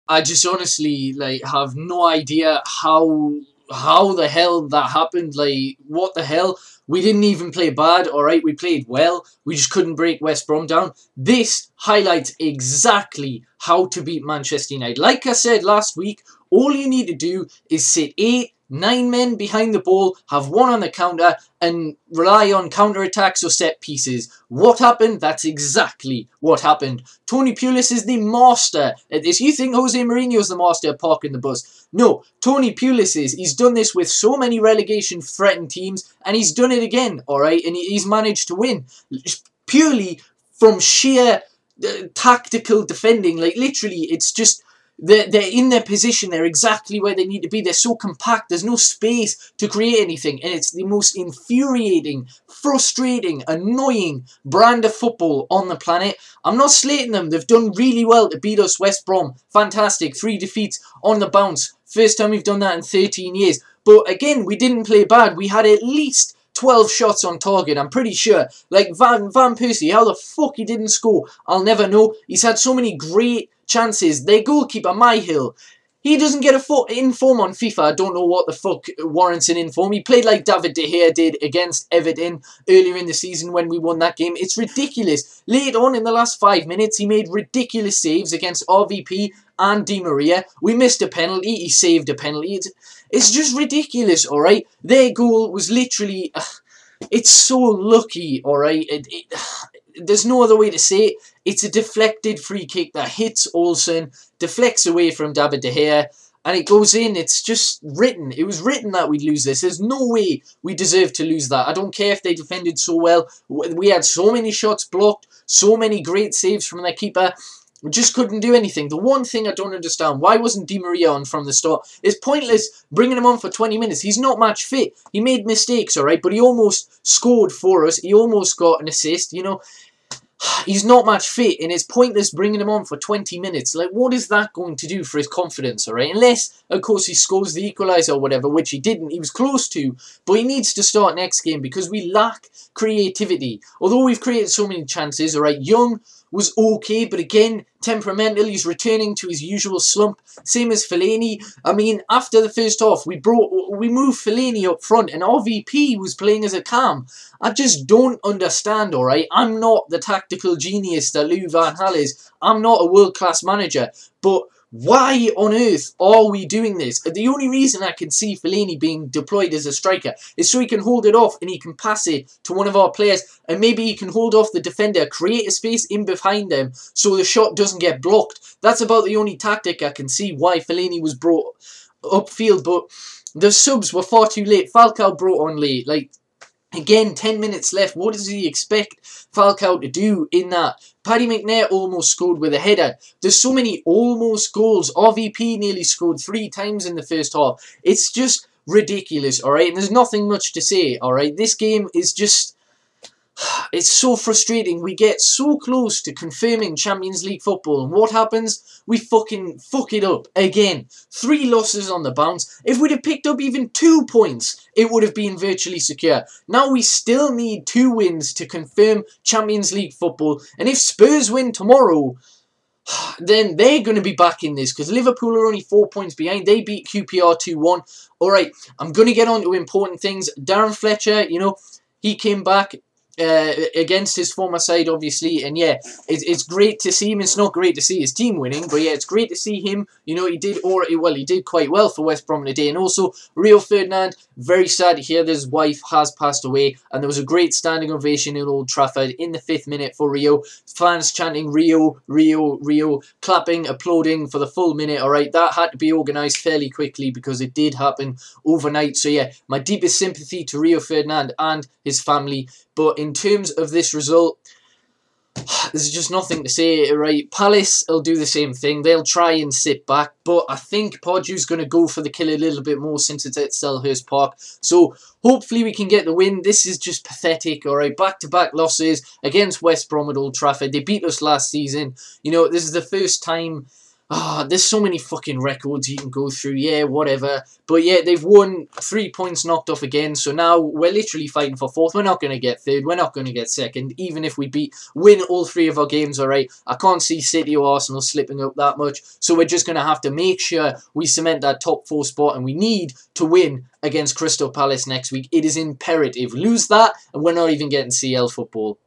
I just honestly like have no idea how the hell that happened. Like, what the hell? We didn't even play bad, alright? We played well. We just couldn't break West Brom down. This highlights exactly how to beat Manchester United. Like I said last week, all you need to do is sit 8, 9 men behind the ball, have one on the counter, and rely on counter-attacks or set pieces. What happened? That's exactly what happened. Tony Pulis is the master at this. You think Jose Mourinho is the master at parking the bus? No, Tony Pulis is. He's done this with so many relegation-threatened teams, and he's done it again, alright? And he's managed to win. Purely from sheer tactical defending. Like, literally, it's just... They're in their position. They're exactly where they need to be. They're so compact. There's no space to create anything. And it's the most infuriating, frustrating, annoying brand of football on the planet. I'm not slating them. They've done really well to beat us, West Brom. Fantastic. 3 defeats on the bounce. First time we've done that in 13 years. But again, we didn't play bad. We had at least 12 shots on target, I'm pretty sure. Like, Van Persie, how the fuck he didn't score, I'll never know. He's had so many great chances. Their goalkeeper, Myhill, he doesn't get a foot in form on FIFA. I don't know what the fuck warrants an inform. He played like David De Gea did against Everton earlier in the season when we won that game. It's ridiculous. Late on in the last 5 minutes, he made ridiculous saves against RVP and Di Maria. We missed a penalty. He saved a penalty. It's just ridiculous, alright? Their goal was literally... it's so lucky, alright? There's no other way to say it. It's a deflected free kick that hits Olsen, deflects away from David De Gea, and it goes in. It's just written. It was written that we'd lose this. There's no way we deserve to lose that. I don't care if they defended so well. We had so many shots blocked, so many great saves from their keeper. We just couldn't do anything. The one thing I don't understand, why wasn't Di Maria on from the start? It's pointless bringing him on for 20 minutes. He's not match fit. He made mistakes, alright, but he almost scored for us. He almost got an assist, you know. He's not match fit, and it's pointless bringing him on for 20 minutes. Like, what is that going to do for his confidence, alright? Unless, of course, he scores the equaliser or whatever, which he didn't. He was close to, but he needs to start next game because we lack creativity. Although we've created so many chances, alright, Young was okay, but again, temperamental. He's returning to his usual slump. Same as Fellaini. I mean, after the first half, we moved Fellaini up front, and RVP was playing as a cam. I just don't understand, alright? I'm not the tactical genius that Louis van Gaal is. I'm not a world-class manager, but why on earth are we doing this? The only reason I can see Fellaini being deployed as a striker is so he can hold it off and he can pass it to one of our players, and maybe he can hold off the defender, create a space in behind them so the shot doesn't get blocked. That's about the only tactic I can see why Fellaini was brought upfield, but the subs were far too late. Falcao brought on late. Like, again, 10 minutes left. What does he expect Falcao to do in that? Paddy McNair almost scored with a header. There's so many almost goals. RVP nearly scored 3 times in the first half. It's just ridiculous, alright? And there's nothing much to say, alright? This game is just... it's so frustrating. We get so close to confirming Champions League football, and what happens? We fucking fuck it up again. 3 losses on the bounce. If we'd have picked up even 2 points, it would have been virtually secure. Now we still need 2 wins to confirm Champions League football, and if Spurs win tomorrow, then they're going to be back in this, because Liverpool are only 4 points behind. They beat QPR 2-1. Alright, I'm going to get on to important things. Darren Fletcher, you know, he came back against his former side, obviously, and yeah, it's great to see him. It's not great to see his team winning, but yeah, it's great to see him. You know, he did quite well for West Brom today. And also Rio Ferdinand, very sad to hear that his wife has passed away, and there was a great standing ovation in Old Trafford in the 5th minute for Rio. Fans chanting Rio, Rio, Rio, clapping, applauding for the full minute. Alright, that had to be organised fairly quickly because it did happen overnight. So yeah, my deepest sympathy to Rio Ferdinand and his family. But in terms of this result, there's just nothing to say, right? Palace will do the same thing. They'll try and sit back, but I think Pordew's going to go for the kill a little bit more since it's at Selhurst Park. So hopefully we can get the win. This is just pathetic, all right? Back-to-back losses against West Brom at Old Trafford. They beat us last season. You know, this is the first time there's so many fucking records you can go through, yeah, whatever. But yeah, they've won, 3 points knocked off again, so now we're literally fighting for fourth. We're not going to get third, we're not going to get second, even if we win all 3 of our games, alright. I can't see City or Arsenal slipping up that much, so we're just going to have to make sure we cement that top 4 spot, and we need to win against Crystal Palace next week. It is imperative. Lose that, and we're not even getting CL football.